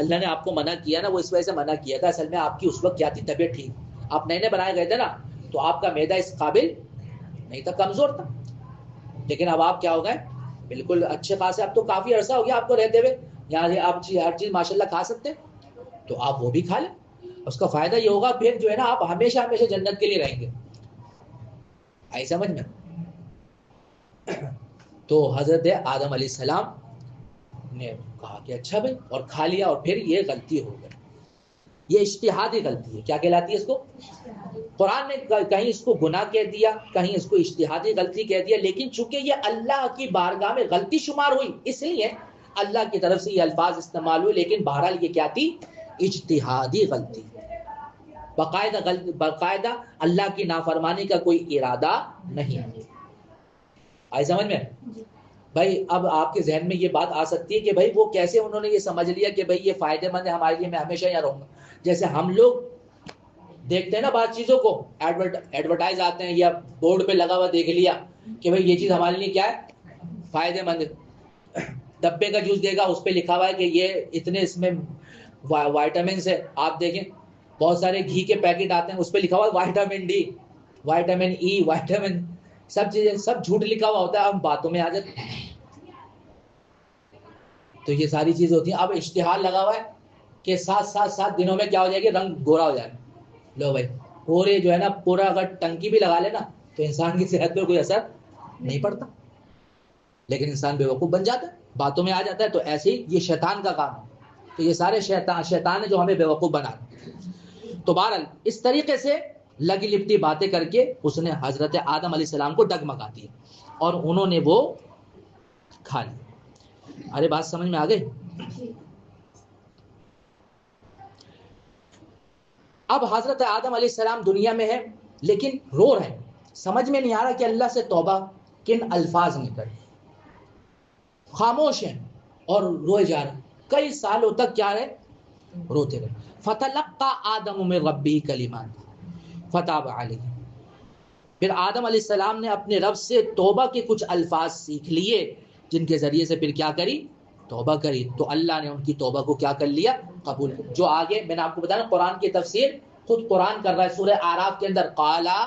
اللہ نے آپ کو منع کیا نا، وہ اس وجہ سے منع کیا تھا، اصل میں آپ کی اس وقت کیا تھی، طبیعت ٹھیک، آپ نئے بنائے گئے تھے نا، تو آپ کا معدہ اس قابل نہیں تھا، کمزور تھا، لیکن اب آپ کیا ہو گئے، بالکل اچھے خاصے، اب تو کافی عرصہ ہو گیا آپ کو رہتے ہوئے، یہاں سے آپ ہر چیز ماشاءاللہ کھا سکتے ہیں، تو آپ وہ بھی کھا لیں، اس کا فائدہ یہ ہوگا پھر جو ہے نا آپ ہمیشہ ہمیشہ جنت کے لیے رہیں گے۔ آئی سمجھ میں؟ تو حضرت آدم علیہ السلام نے کہا کہ اچھا بھائی، اور کھا لیا، اور پھر یہ غلطی ہو گئی، یہ اجتہادی غلطی ہے، کیا کہلاتی ہے اس کو؟ قرآن نے کہیں اس کو گناہ کہہ دیا، کہیں اس کو اجتہادی غلطی کہہ دیا، لیکن چونکہ یہ اللہ کی بارگاہ میں غلطی شمار ہوئی، اس لیے اللہ کی طرف سے یہ الفاظ استعمال ہوئے، لیکن بہرحال یہ کیا تھی، اجتہادی غلطی، باقاعدہ اللہ کی نافرمانی کا کوئی ارادہ نہیں۔ آئی سمجھ میں؟ بھائی اب آپ کے ذہن میں یہ بات آ سکتی ہے کہ بھائی وہ کیسے انہوں نے یہ سمجھ لیا کہ بھائی یہ فائدہ مند ہے ہمارے لیے، میں ہمیشہ یہاں رہوں گا، جیسے ہم لوگ دیکھتے ہیں نا بعض چیزوں کو، ایڈورٹائز آتے ہیں یا بورڈ پہ لگا ہوا دیکھ لیا کہ بھائی یہ چیز ہمارے لیے کیا ہے، فائدہ مند ہے، ڈبے کا جوس دے گا، اس پہ لکھا ہوا ہے کہ یہ اتنے اس میں وائٹامنس ہے، آپ دیکھیں بہت سارے گھی کے پیکٹ آتے ہیں، اس پہ لکھا ہوا ہے وائٹامن ڈی، وائٹامن ای، وائٹامن، سب چیزیں سب جھوٹ لکھا ہوا ہوتا ہے، ہم باتوں میں آ جاتے ہیں، تو یہ ساری چیزیں ہوتی ہیں۔ اب اشتہار لگا ہوا ہے کہ سات دنوں میں کیا ہو جائے گی، رنگ گورا ہو جائے گا، لو بھائی، پورے جو ہے نا، پورا اگر ٹنکی بھی لگا لے نا تو انسان کی صحت پہ کوئی اثر نہیں پڑتا، لیکن انسان بیوقوف بن جاتا ہے، باتوں میں آ جاتا ہے. تو ایسے ہی یہ شیطان کا کام ہے. تو یہ سارے شیطان ہے جو ہمیں بیوقوف بنا رہے. تو بہرحال اس طریقے سے لگی لپٹی باتیں کر کے اس نے حضرت آدم علیہ السلام کو ڈگمگا دیا اور انہوں نے وہ کھا لیا. ارے بات سمجھ میں آ گئی؟ اب حضرت آدم علیہ السلام دنیا میں ہے لیکن رو رہے ہیں، سمجھ میں نہیں آ رہا کہ اللہ سے توبہ کن الفاظ میں کریں. خاموش ہیں اور روئے جا رہے، کئی سالوں تک کیا رہے؟ روتے رہے. فتلقى آدم من ربه کلمات فتاب علیہ. پھر آدم علیہ السلام نے اپنے رب سے توبہ کے کچھ الفاظ سیکھ لیے جن کے ذریعے سے پھر کیا کری؟ توبہ کری. تو اللہ نے ان کی توبہ کو کیا کر لیا؟ قبول. جو آگے میں نے آپ کو بتایا قرآن کی تفسیر خود قرآن کر رہا ہے سورہ اعراف کے اندر. قالا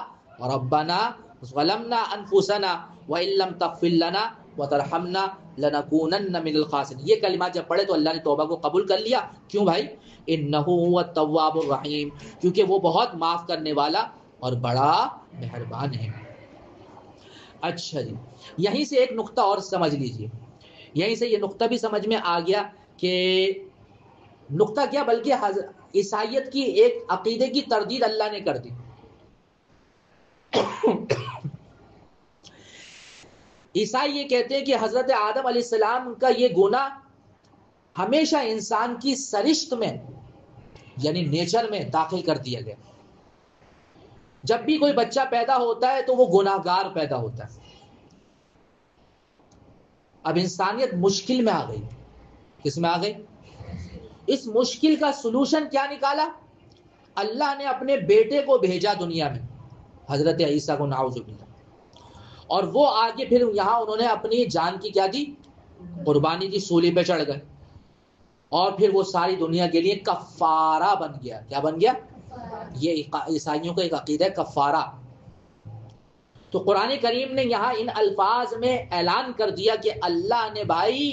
ربنا ظلمنا انفسنا وان لم تغفر لنا وترحمنا لنکونن من الخاسرین. یہ کلمات جب پڑھے تو اللہ نے توبہ کو قبول کر لیا. کیوں بھائی؟ انہ هو التواب الرحیم، کیونکہ وہ بہت معاف کرنے والا اور بڑا مہربان ہے. اچھا جی، یہیں سے ایک نقطہ اور سمجھ لیجئے، یہیں سے یہ نقطہ بھی سمجھ میں آ گیا کہ نقطہ کیا بلکہ عیسائیت کی ایک عقیدے کی تردید اللہ نے کر دی. عیسائی یہ کہتے ہیں کہ حضرت آدم علیہ السلام کا یہ گناہ ہمیشہ انسان کی سرشت میں یعنی نیچر میں داخل کر دیا گیا. جب بھی کوئی بچہ پیدا ہوتا ہے تو وہ گناہگار پیدا ہوتا ہے. اب انسانیت مشکل میں آ گئی. کس میں آ گئی؟ اس مشکل کا سلوشن کیا نکالا؟ اللہ نے اپنے بیٹے کو بھیجا دنیا میں، حضرت عیسیٰ کو، نعوذ باللہ. اور وہ آگے پھر یہاں انہوں نے اپنی جان کی کیا دی؟ قربانی کی، سولی پہ چڑھ گئے اور پھر وہ ساری دنیا کے لیے کفارہ بن گیا. کیا بن گیا؟ یہ عیسائیوں کا ایک عقیدہ ہے، کفارہ. تو قرآن کریم نے یہاں ان الفاظ میں اعلان کر دیا کہ اللہ نے بھائی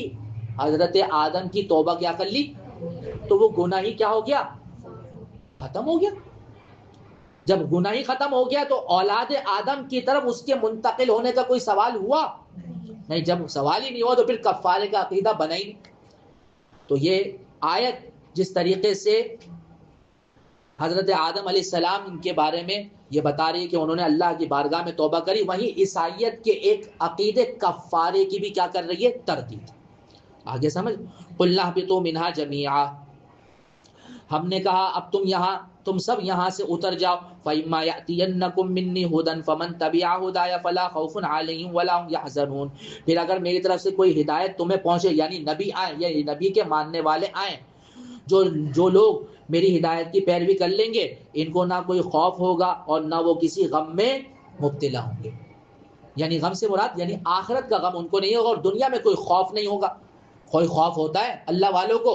حضرت آدم کی توبہ کیا کر لی، تو وہ گناہ ہی کیا ہو گیا؟ ختم ہو گیا. جب گناہ ہی ختم ہو گیا تو اولاد آدم کی طرف اس کے منتقل ہونے کا کوئی سوال ہوا نہیں. جب سوال ہی نہیں ہوا تو پھر کفارے کا عقیدہ بنا ہی نہیں. تو یہ آیت جس طریقے سے حضرت آدم علیہ السلام ان کے بارے میں یہ بتا رہی ہے کہ انہوں نے اللہ کی بارگاہ میں توبہ کری، وہیں عیسائیت کے ایک عقیدے کفارے کی بھی کیا کر رہی ہے؟ تردید. آگے سمجھ. قُلْنَا اهْبِطُوا مِنْهَا جَمِيعًا، ہم نے کہا اب تم سب یہاں سے اتر جاؤ. فَإِمَّا يَأْتِيَنَّكُم مِّنِّي هُدًى فَمَن تَبِعَ هُدَايَ فَلَا خَوْفٌ عَلَيْهِمْ وَلَا هُمْ يَحْزَنُونَ. پھر اگر میری طرف سے کوئی ہدایت تمہیں پہنچے، یعنی نبی آئے یا نبی کے ماننے والے آئیں، جو لوگ میری ہدایت کی پیروی کر لیں گے ان کو نہ کوئی خوف ہوگا اور نہ وہ کسی غم میں مبتلا ہوں گے. یعنی غم سے مراد یعنی آخرت کا غم ان کو نہیں ہوگا اور دنیا میں کوئی خوف نہیں ہوگا. کوئی خوف ہوتا ہے اللہ والوں کو،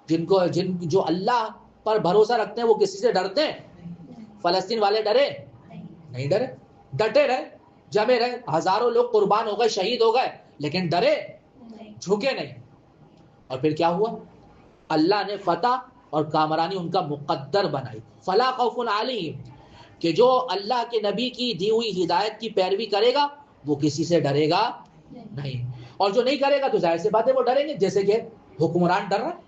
جو اللہ پر بھروسہ رکھتے ہیں وہ کسی سے ڈرتے ہیں؟ فلسطین والے ڈرے؟ نہیں ڈرے، ڈٹے رہے، جمے رہے، ہزاروں لوگ قربان ہو گئے، شہید ہو گئے، لیکن ڈرے، جھکے نہیں. اور پھر کیا ہوا؟ اللہ نے فتح اور کامرانی ان کا مقدر بنائی. فلا خوف علیہم، کہ جو اللہ کے نبی کی دی ہوئی ہدایت کی پیروی کرے گا وہ کسی سے ڈرے گا نہیں، اور جو نہیں کرے گا تو ظاہر سی بات ہے وہ ڈریں گے. جیسے کہ حکمران ڈر رہے ہیں،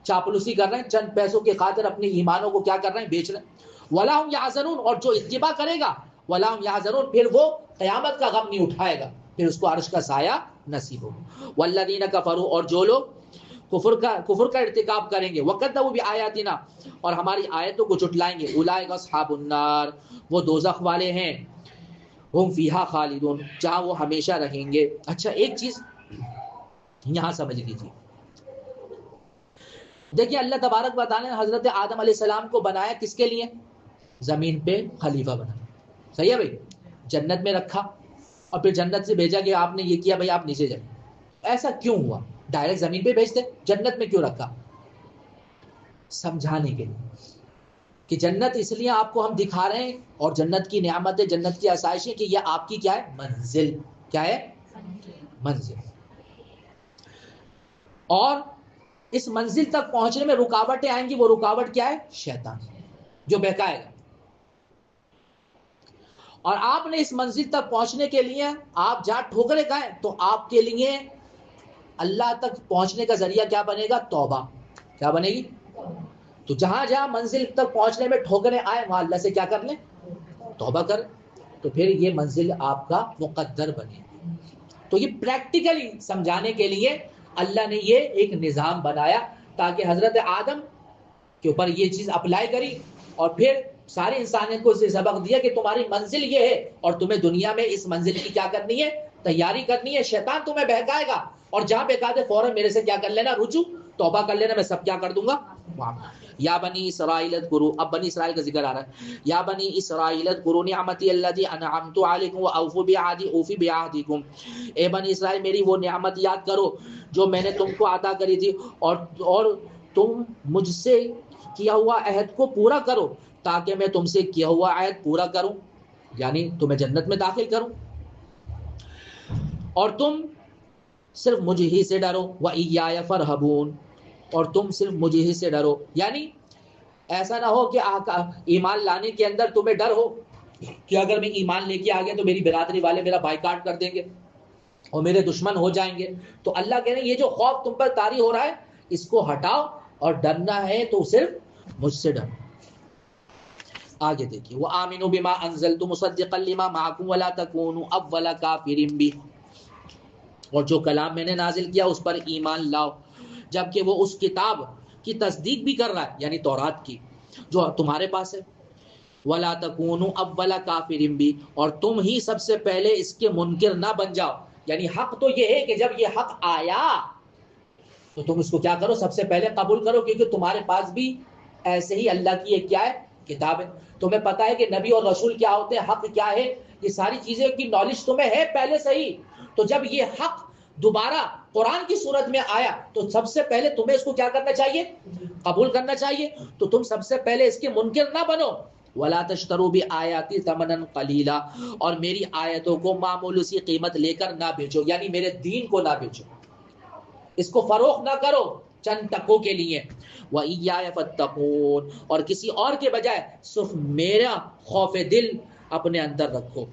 چاپلوسی کر رہے ہیں، چند پیسوں کی خاطر اپنی ایمانوں کو کیا کر رہے ہیں؟ بیچ رہے ہیں. وَلَا هُمْ يَحْزَنُونَ، اور جو اتباع کرے گا وَلَا هُمْ يَحْزَنُونَ، پھر وہ قیامت کا غم نہیں اٹھائے گا، پھر اس کو عرش کا سایہ نصیب ہوگا. وَالَّذِينَ كَفَرُوا، اور جو لوگ کفر کا ارتکاب کریں گے، وَكَذَّبُوا بِآيَاتِنَا، اور ہماری آیتوں کو جھٹلائیں گے، اولئک اصحاب النار، وہ دوزخ والے ہیں، ہم فیہا خالدون، جہاں وہ ہمیشہ رہیں گے. اچھا ایک چیز یہاں سمجھ لیجیے، دیکھیے اللہ تبارک و تعالی نے حضرت آدم علیہ السلام کو بنایا کس کے لیے؟ زمین پہ خلیفہ بنایا. صحیح ہے بھائی؟ جنت میں رکھا اور پھر جنت سے بھیجا کہ آپ نے یہ کیا بھائی آپ نیچے جائیں. ایسا کیوں ہوا؟ ڈائریکٹ زمین پہ بھیجتے، جنت میں کیوں رکھا؟ سمجھانے کے لیے کہ جنت اس لیے آپ کو ہم دکھا رہے ہیں اور جنت کی نعمت، جنت کی آسائشیں، کہ یہ آپ کی کیا ہے؟ منزل. کیا ہے؟ منزل. اور اس منزل تک پہنچنے میں رکاوٹیں آئیں گی، وہ رکاوٹ کیا ہے؟ شیطان، جو بہکائے گا. اور آپ نے اس منزل تک پہنچنے کے لیے آپ جہاں ٹھوکریں کھائیں تو آپ کے لیے اللہ تک پہنچنے کا ذریعہ کیا بنے گا؟ توبہ. کیا بنے گی؟ تو جہاں جہاں منزل تک پہنچنے میں ٹھوکریں آئے وہاں اللہ سے کیا کر لیں؟ توبہ کر. تو پھر یہ منزل آپ کا مقدر بنے. تو یہ پریکٹیکلی سمجھانے کے لیے اللہ نے یہ ایک نظام بنایا تاکہ حضرت آدم کے اوپر یہ چیز اپلائی کری اور پھر سارے انسانیت کو اسے سبق دیا کہ تمہاری منزل یہ ہے اور تمہیں دنیا میں اس منزل کی کیا کرنی ہے؟ تیاری کرنی ہے. شیطان تمہیں بہکائے گا اور جہاں بہکا دے فوراً میرے سے کیا کر لینا؟ رجوع، توبہ کر لینا، میں سب کیا کر دوں گا. یا بنی اسرائیل اذکروا، اب بنی اسرائیل کا ذکر آ رہا ہے. یا بنی اسرائیل اذکروا نعمتی التي انعمت علیکم واوفوا بعہدی اوفی بعہدکم. اے بنی اسرائیل میری وہ نعمت یاد کرو جو میں نے تم کو عطا کری تھی اور تم مجھ سے کیا ہوا عہد کو پورا کرو تاکہ میں تم سے کیا ہوا عہد پورا کروں، یعنی تمہیں جنت میں داخل کروں. اور تم صرف مجھ ہی سے ڈرو. وَإِيَّايَ فَارْهَبُونَ، اور تم صرف مجھے ہی سے ڈرو. یعنی ایسا نہ ہو کہ ایمان لانے کے اندر تمہیں ڈر ہو کہ اگر میں ایمان لے کے آ گیا تو میری برادری والے میرا بائیکاٹ کر دیں گے اور میرے دشمن ہو جائیں گے. تو اللہ کہہ رہے ہیں یہ جو خوف تم پر طاری ہو رہا ہے اس کو ہٹاؤ اور ڈرنا ہے تو صرف مجھ سے ڈرو. آگے دیکھیے وَآمِنُوا بِمَا أَنزَلْتُ مُصَدِّقًا لِمَا مَعَكُمْ وَلَا تَكُونُوا أَوَّلَ كَافِرٍ بِهِ، اور جو کلام میں نے نازل کیا اس پر ایمان لاؤ جبکہ وہ اس کتاب کی تصدیق بھی کر رہا ہے، یعنی تورات کی جو تمہارے پاس ہے. وَلَا تَكُونُوا أَوَّلَ كَافِرٍ بِهِ، اور تم ہی سب سے پہلے اس کے منکر نہ بن جاؤ. یعنی حق تو یہ ہے کہ جب یہ حق آیا تو تم اس کو کیا کرو؟ سب سے پہلے قبول کرو، کیونکہ تمہارے پاس بھی ایسے ہی اللہ کی ایک کیا ہے؟ کتاب ہے. تمہیں پتا ہے کہ نبی اور رسول کیا ہوتے ہیں، حق کیا ہے، یہ ساری چیزیں کی نالج تمہیں ہے پہلے سے ہی. تو جب یہ حق دوبارہ قرآن کی صورت میں آیا تو سب سے پہلے تمہیں اس کو کیا کرنا چاہیے؟ قبول کرنا چاہیے. تو تم سب سے پہلے اس کے منکر نہ بنو. وَلَا تَشْتَرُوا بِآيَاتِي ثَمَنًا قَلِيلًا، اور میری آیتوں کو معمولی سی قیمت لے کر نہ بیچو، یعنی میرے دین کو نہ بیچو، اس کو فروخت نہ کرو چند ٹکوں کے لیے. وَإِيَّايَ فَاتَّقُونِ، اور کسی اور کے بجائے صرف میرا خوف دل اپنے اندر رکھو.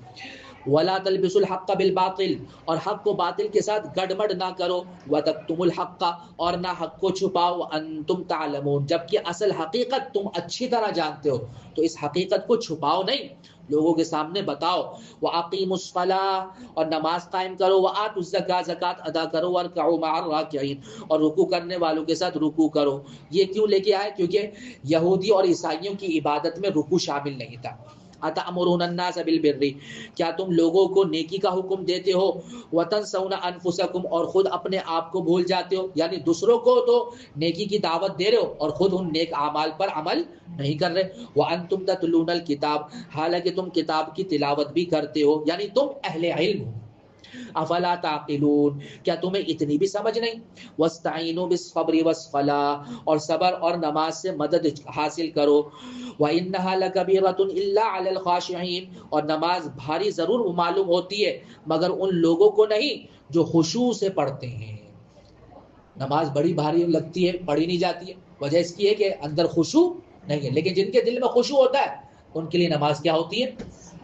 وَلَا تَلْبِسُوا الْحَقَّ بِالْبَاطِلِ، اور حق کو باطل کے ساتھ گڑبڑ نہ کرو. وَتَكْتُمُوا الْحَقَّ، اور نہ حق کو چھپاؤ. وَأَنْتُمْ تَعْلَمُونَ، جبکہ اصل حقیقت تم اچھی طرح جانتے ہو. تو اس حقیقت کو چھپاؤ نہیں، لوگوں کے سامنے بتاؤ. وَأَقِيمُوا الصَّلَاةَ، اور نماز قائم کرو. وَآتُوا الزَّكَاةَ، زکات ادا کرو. وَارْكَعُوا مَعَ الرَّاكِعِينَ، اور رکوع کرنے والوں کے ساتھ رکوع کرو. یہ کیوں لے کے آئے؟ کیونکہ یہودی اور عیسائیوں کی عبادت میں رکوع شامل نہیں تھا. اَتَأْمُرُونَ النَّاسَ بِالْبِرِّ، کیا تم لوگوں کو نیکی کا حکم دیتے ہو. وَتَنْسَوْنَ أَنفُسَكُمْ، اور خود اپنے آپ کو بھول جاتے ہو. یعنی دوسروں کو تو نیکی کی دعوت دے رہے ہو اور خود ان نیک اعمال پر عمل نہیں کر رہے. وَأَنْتُمْ تَتْلُونَ الْكِتَابَ، حالانکہ تم کتاب کی تلاوت بھی کرتے ہو، یعنی تم اہل علم ہو. افلا تعقلون، کیا تمہیں اتنی بھی سمجھ نہیں. واستعینوا بالصبر والصلاۃ، اور صبر اور نماز سے مدد حاصل کرو. وانها لکبیرۃ الا علی الخاشعین، اور نماز بھاری ضرور معلوم ہوتی ہے مگر ان لوگوں کو نہیں جو خشوع سے پڑھتے ہیں. نماز بڑی بھاری لگتی ہے، پڑھی نہیں جاتی ہے، وجہ اس کی ہے کہ اندر خشوع نہیں ہے. لیکن جن کے دل میں خشوع ہوتا ہے ان کے لیے نماز کیا ہوتی ہے؟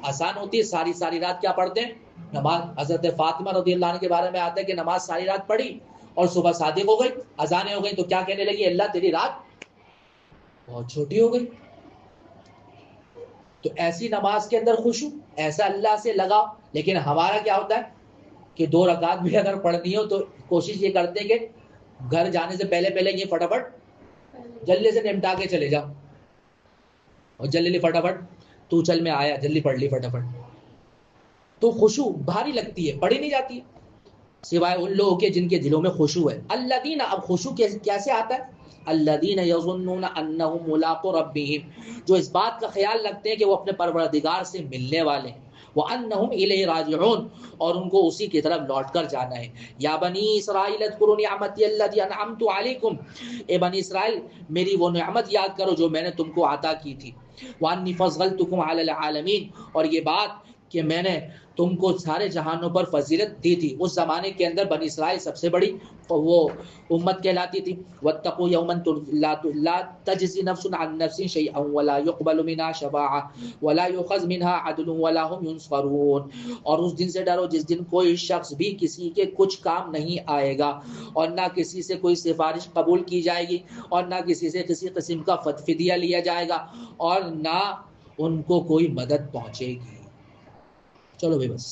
آسان ہوتی ہے. ساری ساری رات کیا پڑھتے ہیں؟ نماز. حضرت فاطمہ رضی اللہ عنہ کے بارے میں آتا ہے کہ نماز ساری رات پڑھی اور صبح صادق ہو گئی، اذانیں ہو گئی تو کیا کہنے لگی؟ اللہ تیری رات بہت چھوٹی ہو گئی. تو ایسی نماز کے اندر خشوع، ایسا اللہ سے لگاؤ. لیکن ہمارا کیا ہوتا ہے کہ 2 رکعت بھی اگر پڑھنی ہو تو کوشش یہ کرتے کہ گھر جانے سے پہلے پہلے یہ فٹافٹ جلدی سے نمٹا کے چلے جاؤ، اور جلدی فٹافٹ تو چل میں آیا جلدی پڑھ لی فٹافٹ. تو خشوع بھاری لگتی ہے، پڑھی نہیں جاتی سوائے ان لوگوں کے جن کے دلوں میں خشوع ہے. الذین، اب خشوع کیسے آتا ہے؟ الذین یظنون انہم ملاقو ربہم، جو اس بات کا خیال رکھتے ہیں کہ وہ اپنے پروردگار سے ملنے والے ہیں. وانہم الیہ راجعون، اور ان کو اسی کی طرف لوٹ کر جانا ہے. یا بنی اسرائیل اذکروا نعمتی التي انعمت علیکم، اے بنی اسرائیل میری وہ نعمت یاد کرو جو میں نے تم کو عطا کی تھی. وانی فضلتکم علی العالمین، اور یہ بات کہ میں نے تم کو سارے جہانوں پر فضیلت دی تھی. اس زمانے کے اندر بنی اسرائیل سب سے بڑی وہ امت کہلاتی تھی. واتقوا یوما لا تجزی نفس عن نفس شیئا ولا يقبل منها شفاعة ولا يؤخذ منها عدل ولا هم ينصرون. اور اس دن سے ڈرو جس دن کوئی شخص بھی کسی کے کچھ کام نہیں آئے گا اور نہ کسی سے کوئی سفارش قبول کی جائے گی اور نہ کسی سے کسی قسم کا فدیہ لیا جائے گا اور نہ ان کو کوئی مدد پہنچے گی. چلو بھائی بس.